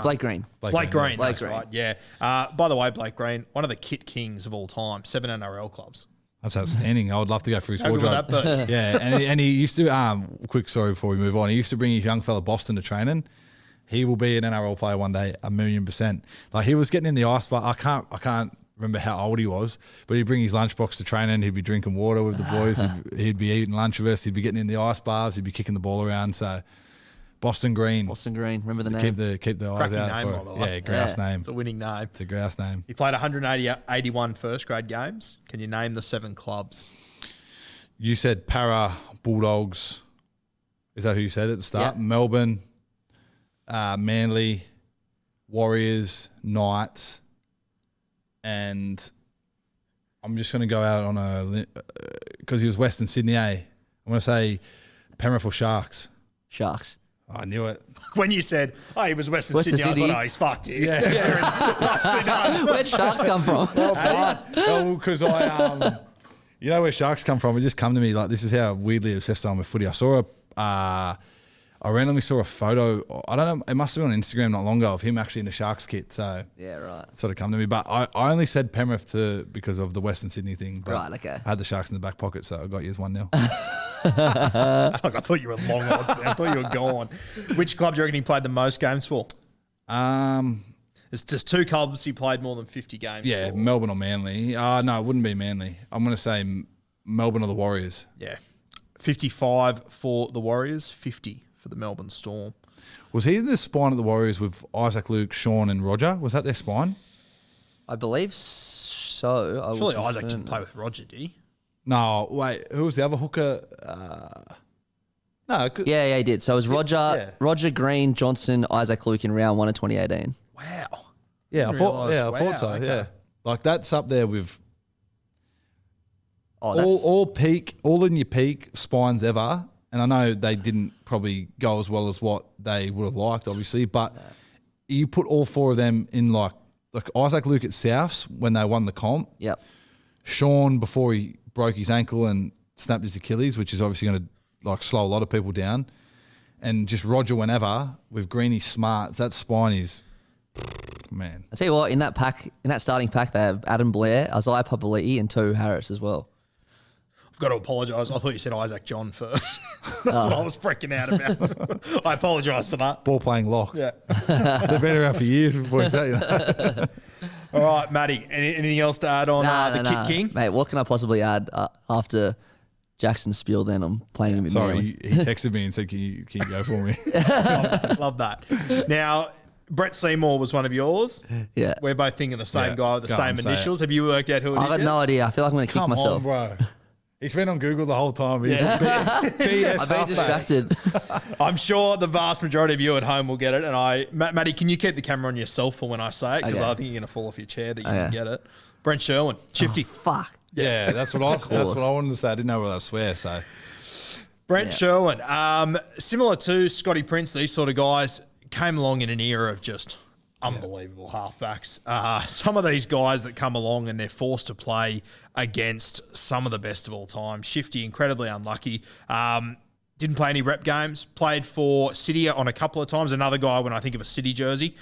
Blake Green. Blake Green, Blake that's Green. right, yeah. By the way, Blake Green, one of the kit kings of all time, 7 NRL clubs. That's outstanding. I would love to go through his How good wardrobe. would that be? Yeah, and he used to, quick story before we move on, he used to bring his young fella Boston to training. He will be an NRL player one day, 1,000,000%. Like, he was getting in the ice bar. I can't remember how old he was, but he'd bring his lunchbox to training. He'd be drinking water with the boys. He'd be eating lunch with us. He'd be getting in the ice bars. He'd be kicking the ball around. So Boston Green. Remember the name? Keep the eyes Cracking out name, for by the way. Yeah, grouse name. It's a winning name. It's a grouse name. He played 181 first grade games. Can you name the 7 clubs? You said Para, Bulldogs. Is that who you said at the start? Yeah. Melbourne, Manly, Warriors, Knights, and I'm just going to go out on a because he was Western Sydney. I'm going to say Penrith or Sharks. Sharks. I knew it. When you said, he was Western Sydney, I thought, he's fucked here. Yeah. Where'd Sharks come from? Well, because you know where Sharks come from? It just come to me like this is how weirdly obsessed I am with footy. I randomly saw a photo. I don't know. It must have been on Instagram not long ago of him actually in the Sharks kit. So Yeah, right. it sort of come to me. But I only said Penrith because of the Western Sydney thing. But Right, okay. I had the Sharks in the back pocket, so I got you as 1-0. Fuck, I thought you were long odds there. I thought you were gone. Which club do you reckon he played the most games for? There's just 2 clubs he played more than 50 games Yeah, for. Melbourne or Manly. No, it wouldn't be Manly. I'm going to say Melbourne or the Warriors. Yeah. 55 for the Warriors, 50 for the Melbourne Storm. Was he the spine at the Warriors with Isaac, Luke, Sean and Roger? Was that their spine? I believe so. I will Surely Isaac confirm didn't play with Roger, did he? No, wait. Who was the other hooker? No. Yeah, he did. So it was Yeah. Roger Green, Johnson, Isaac Luke in round 1 of 2018. Wow. Yeah, I Didn't thought realise. so. Wow, okay. Yeah, like that's up there with Oh, that's all in your peak spines ever. And I know they didn't probably go as well as what they would have liked, obviously. But you put all 4 of them in like Isaac Luke at Souths when they won the comp. Yep. Sean before he broke his ankle and snapped his Achilles, which is obviously going to like slow a lot of people down. And just Roger whenever with Greeny Smarts, that spine is, man. I tell you what, in that starting pack, they have Adam Blair, Isaiah Papali'i, and Tohu Harris as well. I've got to apologise. I thought you said Isaac John first. That's what I was freaking out about. I apologise for that. Ball playing lock. Yeah. They've been around for years before you say that. All right, Matty, anything else to add on the Kit King? Mate, what can I possibly add after Jackson's spiel then? I'm playing him in Sorry, Manly. he texted me and said, can you go for me? Love that. Now, Brett Seymour was one of yours. Yeah. We're both thinking the same guy with the Go same on, say initials. Have you worked out who it I've is got yet? no idea. I feel like I'm going to kick Come myself. on, bro. He's been on Google the whole time. I've been distracted. I'm sure the vast majority of you at home will get it. And Matty, can you keep the camera on yourself for when I say it? Because Okay. I think you're going to fall off your chair that you Okay. can get it. Brent Sherwin, Shifty. Fuck. Yeah, that's what I wanted to say. I didn't know whether I swear, so. Brent Sherwin, similar to Scotty Prince, these sort of guys came along in an era of just unbelievable halfbacks. Some of these guys that come along and they're forced to play against some of the best of all time. Shifty, incredibly unlucky. Didn't play any rep games. Played for City on a couple of times. Another guy, when I think of a City jersey,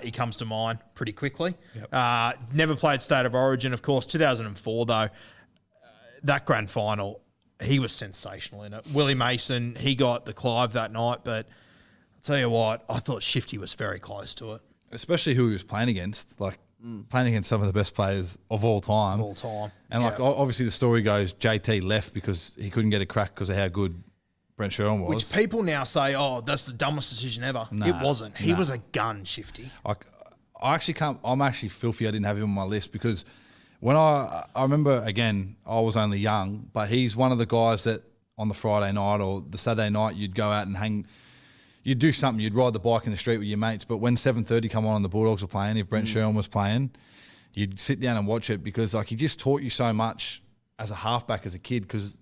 he comes to mind pretty quickly. Yep. Never played State of Origin. Of course, 2004, though, that grand final, he was sensational in it. Willie Mason, he got the Clive that night, but I'll tell you what, I thought Shifty was very close to it. Especially who he was playing against, like playing against some of the best players of all time. And like obviously the story goes JT left because he couldn't get a crack because of how good Brent Sherwin was. Which people now say, oh, that's the dumbest decision ever. It wasn't. He was a gun, Shifty. I actually can't. I'm actually filthy I didn't have him on my list because when I remember, again, I was only young, but he's one of the guys that on the Friday night or the Saturday night you'd go out and hang. You'd do something. You'd ride the bike in the street with your mates. But when 7:30 come on and the Bulldogs were playing, if Brent Sherwin was playing, you'd sit down and watch it because like he just taught you so much as a halfback as a kid because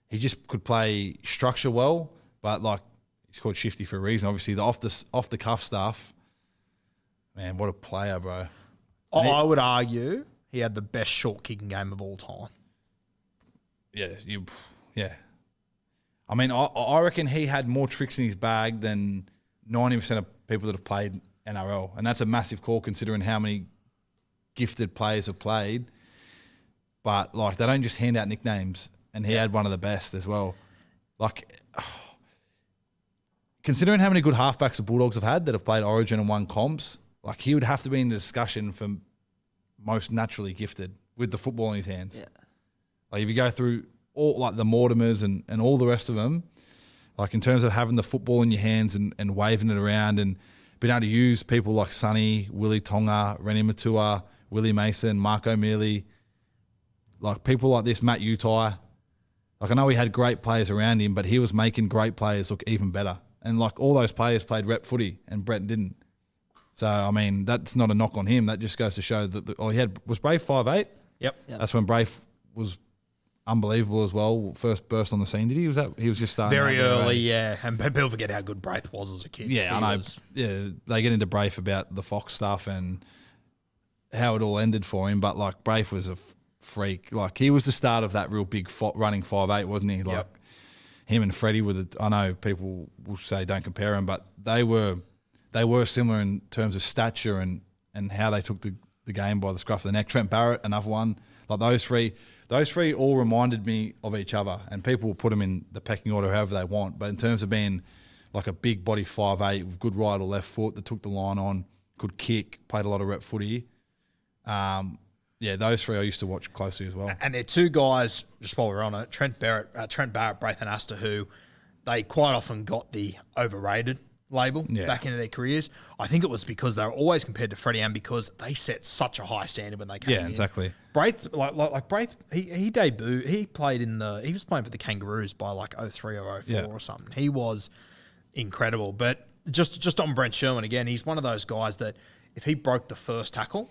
he just could play structure well. But like he's called Shifty for a reason. Obviously the off the cuff stuff. Man, what a player, bro. I would argue he had the best short kicking game of all time. Yeah. I mean, I reckon he had more tricks in his bag than 90% of people that have played NRL, and that's a massive call considering how many gifted players have played. But like, they don't just hand out nicknames, and he had one of the best as well. Like, considering how many good halfbacks the Bulldogs have had that have played Origin and won comps, like he would have to be in the discussion for most naturally gifted with the football in his hands. Yeah. Like if you go through all like the Mortimers and all the rest of them, like in terms of having the football in your hands and waving it around and being able to use people like Sonny, Willie Tonga, Rennie Matua, Willie Mason, Mark O'Mealy, like people like this, Matt Utai. Like I know he had great players around him, but he was making great players look even better. And like all those players played rep footy and Brent didn't. So, I mean, that's not a knock on him. That just goes to show that was Braith 5'8"? Yep. That's when Braith was unbelievable as well. First burst on the scene. Did he? He was just starting very early, yeah. And people forget how good Braith was as a kid. Yeah, I know. Yeah, they get into Braith about the Fox stuff and how it all ended for him. But like Braith was a freak. Like he was the start of that real big running 5'8", wasn't he? Like him and Freddie were I know people will say don't compare them, but they were similar in terms of stature and how they took the game by the scruff of the neck. Trent Barrett, another one. Like those three all reminded me of each other, and people will put them in the pecking order however they want. But in terms of being like a big body 5'8", with good right or left foot that took the line on, could kick, played a lot of rep footy. Yeah, those three I used to watch closely as well. And they're two guys, just while we're on it, Trent Barrett, Braith and Astor, who they quite often got the overrated label back into their careers. I think it was because they were always compared to Freddie and because they set such a high standard when they came in. Yeah, exactly. Braith, like Braith, he debuted, he was playing for the Kangaroos by like 03 or 04 or something. He was incredible. But just on Brent Sherwin again, he's one of those guys that if he broke the first tackle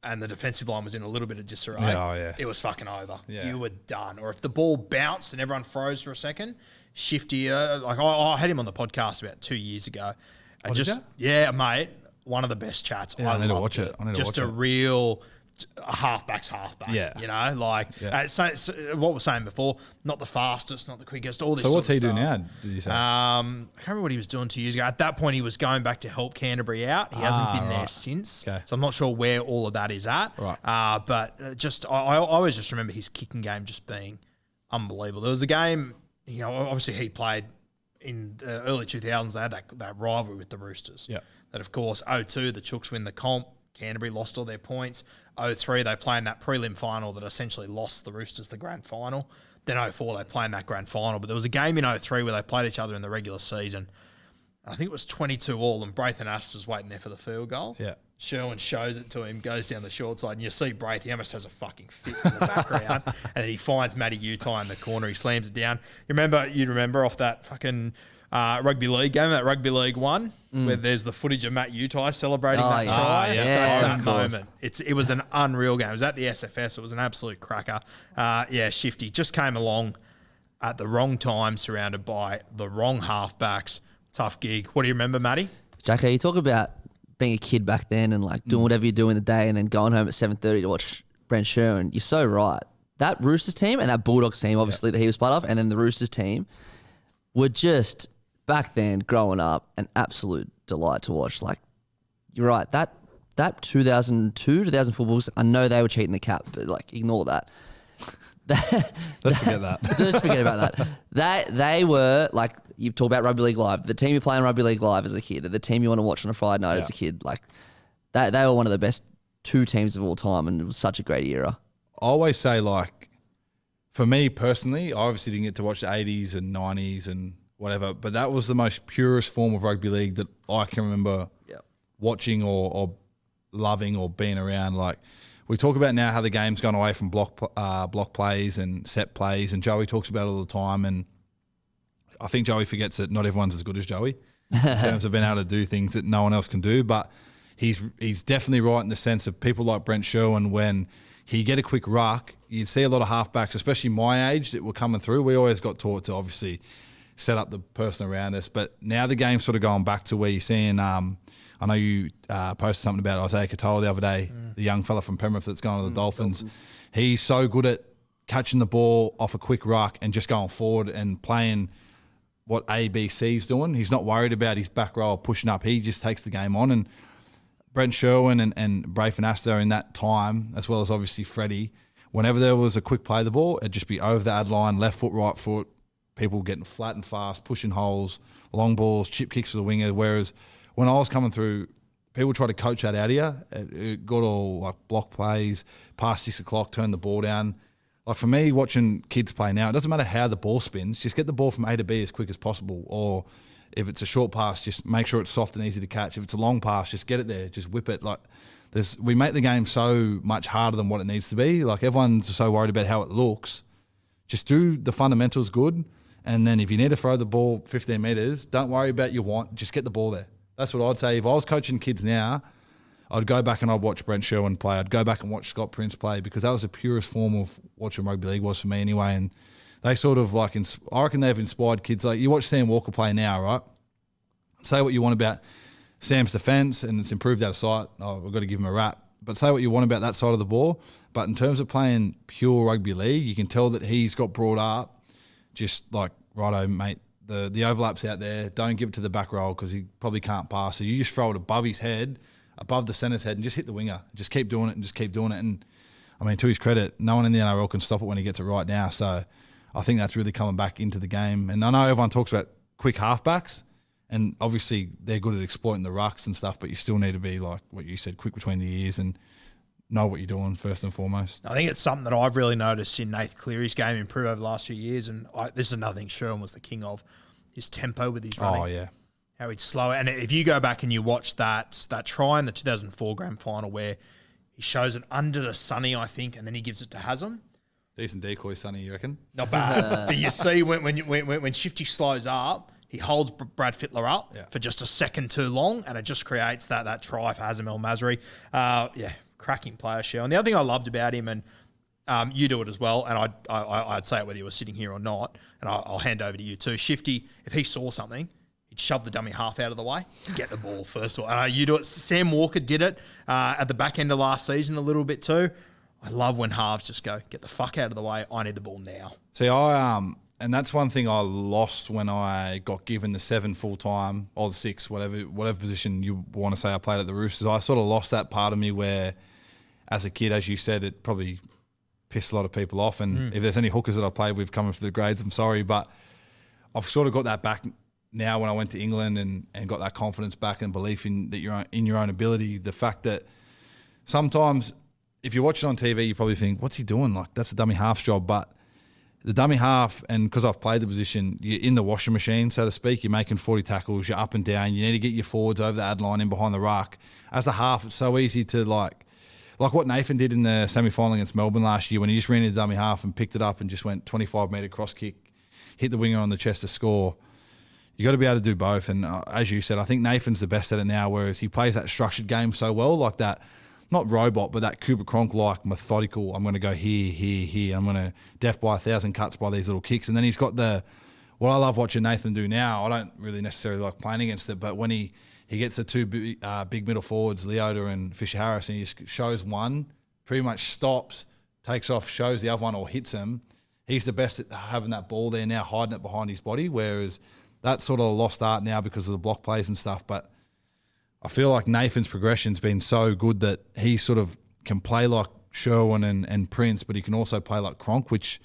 and the defensive line was in a little bit of disarray, it was fucking over. Yeah. You were done. Or if the ball bounced and everyone froze for a second, Shifty, like I had him on the podcast about 2 years ago. And mate, one of the best chats. Yeah, I need to watch it. Just a real halfback's halfback. Yeah. You know, like so what we were saying before, not the fastest, not the quickest, all this. So what's he doing now, did you say? I can't remember what he was doing 2 years ago. At that point, he was going back to help Canterbury out. He hasn't been there since. Okay. So I'm not sure where all of that is at. Right. But just, I always just remember his kicking game just being unbelievable. There was a game, you know, obviously he played in the early 2000s. They had that rivalry with the Roosters. Yeah. That, of course, 02, the Chooks win the comp. Canterbury lost all their points. 03, they play in that prelim final that essentially lost the Roosters the grand final. Then 04, they play in that grand final. But there was a game in 03 where they played each other in the regular season. I think it was 22-all, and Braith and Astor's waiting there for the field goal. Yeah. Sherwin shows it to him, goes down the short side, and you see Braith, he almost has a fucking fit in the background. And then he finds Matty Utai in the corner. He slams it down. You'd remember off that fucking Rugby League game, that Rugby League 1, where there's the footage of Matt Utai celebrating that try. That's that moment. It was an unreal game. It was at the SFS. It was an absolute cracker. Shifty just came along at the wrong time, surrounded by the wrong halfbacks. Tough gig. What do you remember, Matty? Jacko, you talk about being a kid back then and like doing whatever you do in the day and then going home at 7:30 to watch Brent Sherwin. You're so right. That Roosters team and that Bulldogs team, obviously, that he was part of, and then the Roosters team were just, back then, growing up, an absolute delight to watch. Like, you're right. That 2002, 2004 Bulls, I know they were cheating the cap, but like, ignore that. Let's forget that. Just forget about that. They were like, you've talked about Rugby League Live, the team you play on Rugby League Live as a kid, the team you want to watch on a Friday night as a kid. Like, they were one of the best two teams of all time, and it was such a great era. I always say, like, for me personally, I obviously didn't get to watch the 80s and 90s and whatever, but that was the most purest form of rugby league that I can remember watching or loving or being around. Like, we talk about now how the game's gone away from block plays and set plays, and Joey talks about it all the time, and I think Joey forgets that not everyone's as good as Joey in terms of being able to do things that no one else can do, but he's definitely right in the sense of people like Brent Sherwin, when he get a quick ruck, you'd see a lot of halfbacks, especially my age, that were coming through. We always got taught to obviously set up the person around us, but now the game's sort of going back to where you're seeing, I know you posted something about Isaiah Katoa the other day, the young fella from Penrith that's going to the Dolphins. He's so good at catching the ball off a quick ruck and just going forward and playing what ABC's doing. He's not worried about his back row pushing up. He just takes the game on. And Brent Sherwin and Brafen Astor in that time, as well as obviously Freddie, whenever there was a quick play of the ball, it'd just be over the ad line, left foot, right foot, people getting flat and fast, pushing holes, long balls, chip kicks for the winger. Whereas when I was coming through, people try to coach that out of you. It got all like block plays, past 6 o'clock, turn the ball down. Like for me, watching kids play now, it doesn't matter how the ball spins, just get the ball from A to B as quick as possible. Or if it's a short pass, just make sure it's soft and easy to catch. If it's a long pass, just get it there, just whip it. Like we make the game so much harder than what it needs to be. Like everyone's so worried about how it looks. Just do the fundamentals good. And then if you need to throw the ball 15 metres, don't worry about your want, just get the ball there. That's what I'd say. If I was coaching kids now, I'd go back and I'd watch Brent Sherwin play. I'd go back and watch Scott Prince play because that was the purest form of watching rugby league was for me anyway. And they sort of like, I reckon they've inspired kids. Like you watch Sam Walker play now, right? Say what you want about Sam's defence and it's improved out of sight. Oh, we've got to give him a rap. But say what you want about that side of the ball. But in terms of playing pure rugby league, you can tell that he's got brought up just like, righto, mate, the overlap's out there. Don't give it to the back row because he probably can't pass. So you just throw it above his head, above the centre's head, and just hit the winger. Just keep doing it and just keep doing it. And, I mean, to his credit, no one in the NRL can stop it when he gets it right now. So I think that's really coming back into the game. And I know everyone talks about quick halfbacks, and obviously they're good at exploiting the rucks and stuff, but you still need to be, like what you said, quick between the ears and know what you're doing first and foremost. I think it's something that I've really noticed in Nath Cleary's game improve over the last few years, and this is another thing Sherwin was the king of, his tempo with his running. Oh, yeah. How he'd slow it. And if you go back and you watch that try in the 2004 grand final where he shows it under to Sonny, I think, and then he gives it to Haslam. Decent decoy, Sonny, you reckon? Not bad. But you see when Shifty slows up, he holds Brad Fittler up for just a second too long, and it just creates that try for Haslam El Masri. Cracking player, Sherwin. The other thing I loved about him, and you do it as well, and I'd say it whether you were sitting here or not, and I'll hand over to you too. Shifty, if he saw something, he'd shove the dummy half out of the way, get the ball first of all. And you do it. Sam Walker did it at the back end of last season a little bit too. I love when halves just go, get the fuck out of the way. I need the ball now. See, and that's one thing I lost when I got given the 7 full time or the 6, whatever position you want to say I played at the Roosters. I sort of lost that part of me where, as a kid, as you said, it probably pissed a lot of people off. And if there's any hookers that I played with coming for the grades, I'm sorry, but I've sort of got that back now when I went to England and got that confidence back and belief in your own ability. The fact that sometimes if you watch it on TV, you probably think, what's he doing? Like, that's a dummy half's job. But the dummy half, and because I've played the position, you're in the washing machine, so to speak. You're making 40 tackles, you're up and down. You need to get your forwards over the ad line in behind the ruck. As a half, it's so easy to like what Nathan did in the semi-final against Melbourne last year when he just ran into the dummy half and picked it up and just went 25-metre cross kick, hit the winger on the chest to score. You got to be able to do both. And as you said, I think Nathan's the best at it now, whereas he plays that structured game so well, like that, not robot, but that Cooper Cronk-like methodical, I'm going to go here, here, here. I'm going to death by 1,000 cuts by these little kicks. And then he's got what I love watching Nathan do now, I don't really necessarily like playing against it, but when he gets the two big middle forwards, Leota and Fisher-Harris, and he just shows one, pretty much stops, takes off, shows the other one or hits him. He's the best at having that ball there now, hiding it behind his body, whereas that's sort of a lost art now because of the block plays and stuff. But I feel like Nathan's progression's been so good that he sort of can play like Sherwin and Prince, but he can also play like Cronk, which,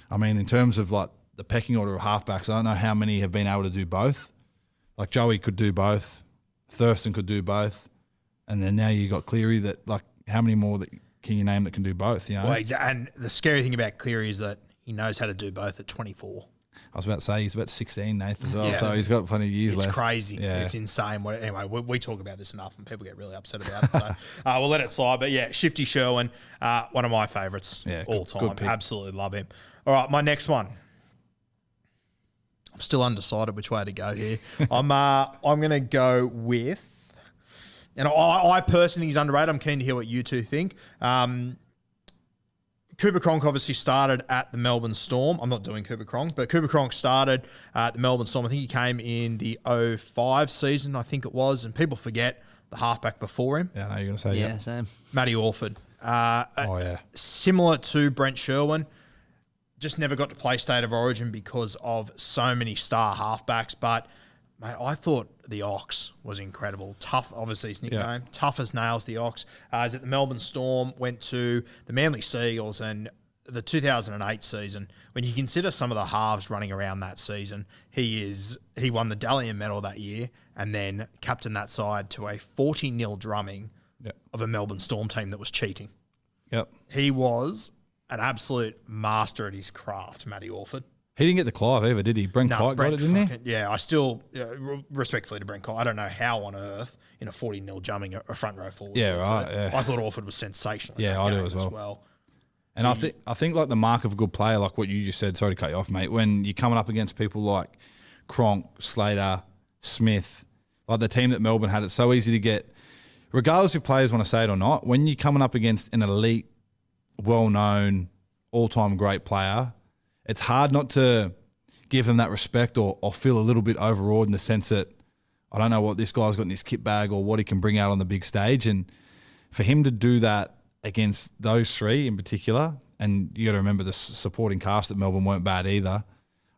I mean, in terms of like the pecking order of halfbacks, I don't know how many have been able to do both. Like Joey could do both, Thurston could do both, and then now you got Cleary that, like, how many more that can you name that can do both, you know? Well, and the scary thing about Cleary is that he knows how to do both at 24. I was about to say he's about 16, Nathan, as well, so he's got plenty of years left. It's crazy. Yeah. It's insane. Anyway, we talk about this enough and people get really upset about it, so we'll let it slide. But yeah, Shifty Sherwin, one of my favourites all time. Good pick. Absolutely love him. All right, my next one. I'm still undecided which way to go here. I'm going to go with, and I personally think he's underrated. I'm keen to hear what you two think. Cooper Cronk obviously started at the Melbourne Storm. I'm not doing Cooper Cronk, but Cooper Cronk started at the Melbourne Storm. I think he came in the 05 season, I think it was, and people forget the halfback before him. Yeah, I know you're going to say yeah, same. Matty Orford. Yeah. Similar to Brent Sherwin. just never got to play State of Origin because of so many star halfbacks. But, mate, I thought the Ox was incredible. Tough, obviously his nickname. Tough as nails, the Ox. Is at the Melbourne Storm, went to the Manly Seagulls, and the 2008 season, when you consider some of the halves running around that season, he won the Dalian medal that year and then captained that side to a 40-0 drumming of a Melbourne Storm team that was cheating. Yep. He was an absolute master at his craft, Matty Orford. He didn't get the Clive either, did he? Brent Kite got it, didn't he? Yeah, I still, respectfully to Brent Kite, I don't know how on earth in a 40-0 jumping a front row forward. Yeah, right. Yeah. I thought Orford was sensational. Yeah, I do as well. And I think like the mark of a good player, like what you just said, sorry to cut you off, mate, when you're coming up against people like Cronk, Slater, Smith, like the team that Melbourne had, it's so easy to get, regardless if players want to say it or not, when you're coming up against an elite, well-known, all-time great player, it's hard not to give them that respect or feel a little bit overawed in the sense that I don't know what this guy's got in his kit bag or what he can bring out on the big stage. And for him to do that against those three in particular, and you got to remember the supporting cast at Melbourne weren't bad either,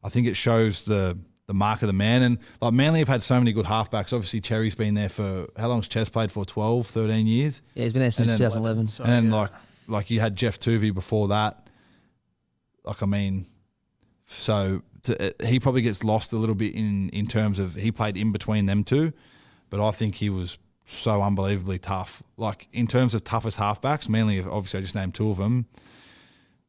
I think it shows the mark of the man. And like Manly have had so many good halfbacks. Obviously, Cherry's been there for, how long's Ches played for? 12, 13 years? Yeah, he's been there since 2011. So, and then like you had Jeff Tuvey before that. Like, I mean, so he probably gets lost a little bit in terms of he played in between them two, but I think he was so unbelievably tough. Like, in terms of toughest halfbacks, Manly, obviously I just named two of them,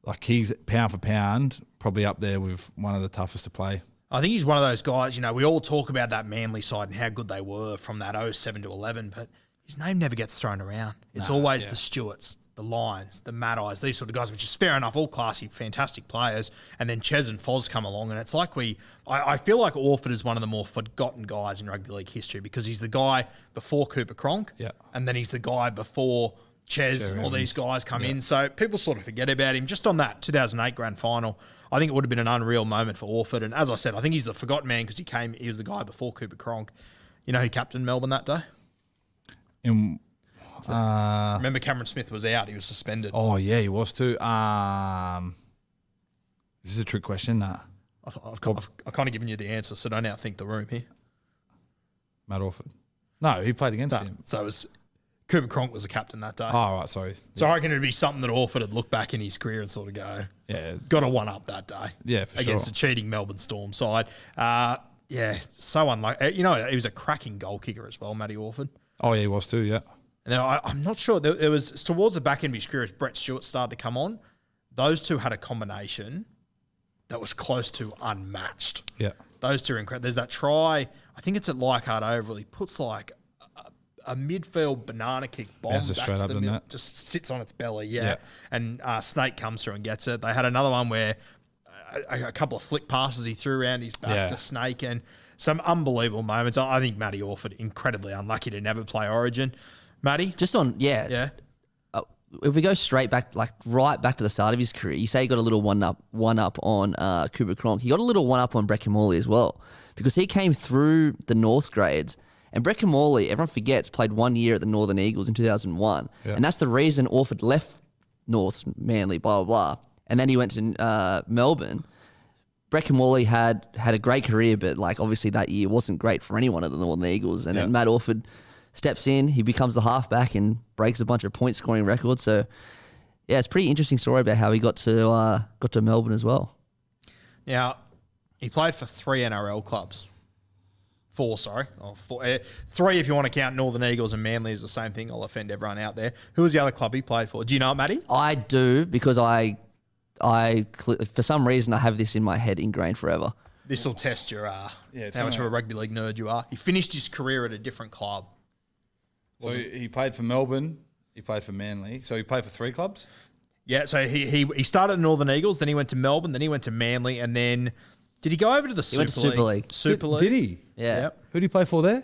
like he's pound for pound probably up there with one of the toughest to play. I think he's one of those guys, we all talk about that Manly side and how good they were from that 07 to 11, but his name never gets thrown around. It's always the Stewarts, the Lions, the Mad Eyes, these sort of guys, which is fair enough, all classy, fantastic players. And then Ches and Foz come along, and it's like I feel like Orford is one of the more forgotten guys in rugby league history because he's the guy before Cooper Cronk, and then he's the guy before Ches and all these guys come in. So people sort of forget about him. Just on that 2008 grand final, I think it would have been an unreal moment for Orford. And as I said, I think he's the forgotten man because he was the guy before Cooper Cronk. You know who captained Melbourne that day? Remember Cameron Smith was out. He was suspended. Oh, yeah, he was too. This is a trick question. Nah. I've kind of given you the answer, so don't outthink the room here. Matt Orford. No, he played against him. So it was Cooper Cronk was the captain that day. Oh, right, sorry. So I reckon it would be something that Orford would look back in his career and sort of go, got to one up that day. Yeah, for against sure. a cheating Melbourne Storm side. So unlike, he was a cracking goal kicker as well, Matty Orford. Oh, yeah, he was too, yeah. And I'm not sure. There was towards the back end of his career as Brett Stewart started to come on. Those two had a combination that was close to unmatched. Yeah. Those two are incredible. There's that try, I think it's at Leichhardt Oval. He puts like a midfield banana kick bomb back to the middle. Just sits on its belly, And Snake comes through and gets it. They had another one where a couple of flick passes he threw around his back to Snake, and some unbelievable moments. I think Matty Orford, incredibly unlucky to never play Origin. Matty? Just on, if we go straight back, like right back to the start of his career, you say he got a little one up on Cooper Cronk. He got a little one up on Brett Morley as well, because he came through the North grades. And Brett Morley, everyone forgets, played 1 year at the Northern Eagles in 2001. Yeah. And that's the reason Orford left North, Manly, blah, blah, blah. And then he went to Melbourne. Brett Morley had a great career, but like obviously that year wasn't great for anyone at the Northern Eagles. And then Matt Orford steps in, he becomes the halfback and breaks a bunch of point scoring records. So yeah, it's a pretty interesting story about how he got to Melbourne as well. Now, he played for 3 NRL clubs. 4, sorry. Oh, 4, 3 if you want to count Northern Eagles, and Manly is the same thing. I'll offend everyone out there. Who was the other club he played for? Do you know it, Matty? I do, because I for some reason I have this in my head ingrained forever. This will test your how much of a rugby league nerd you are. He finished his career at a different club. So he played for Melbourne. He played for Manly. So he played for 3 clubs? Yeah, so he started at the Northern Eagles, then he went to Melbourne, then he went to Manly, and then did he go over to the Super League? Super League. Super League. Did he? Yeah. Yep. Who did he play for there?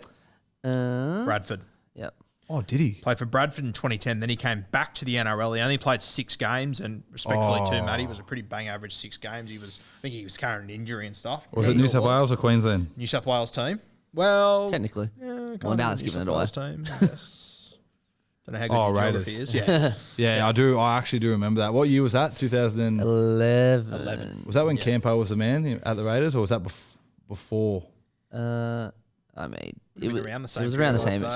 Bradford. Yep. Oh, did he? Played for Bradford in 2010. Then he came back to the NRL. He only played 6 games, and respectfully too, Matty, was a pretty bang average 6 games. I think he was carrying an injury and stuff. Was it New South Wales or Queensland? New South Wales team. Well, technically. yeah, Well, now it's giving it away. Team, I guess. Don't know how good your Raiders. geography is. Yeah. Yeah, I do. I actually do remember that. What year was that? 2000. 11. Was that when Campo was the man at the Raiders, or was that before? I mean, Around the same it was around the period, same I'd say.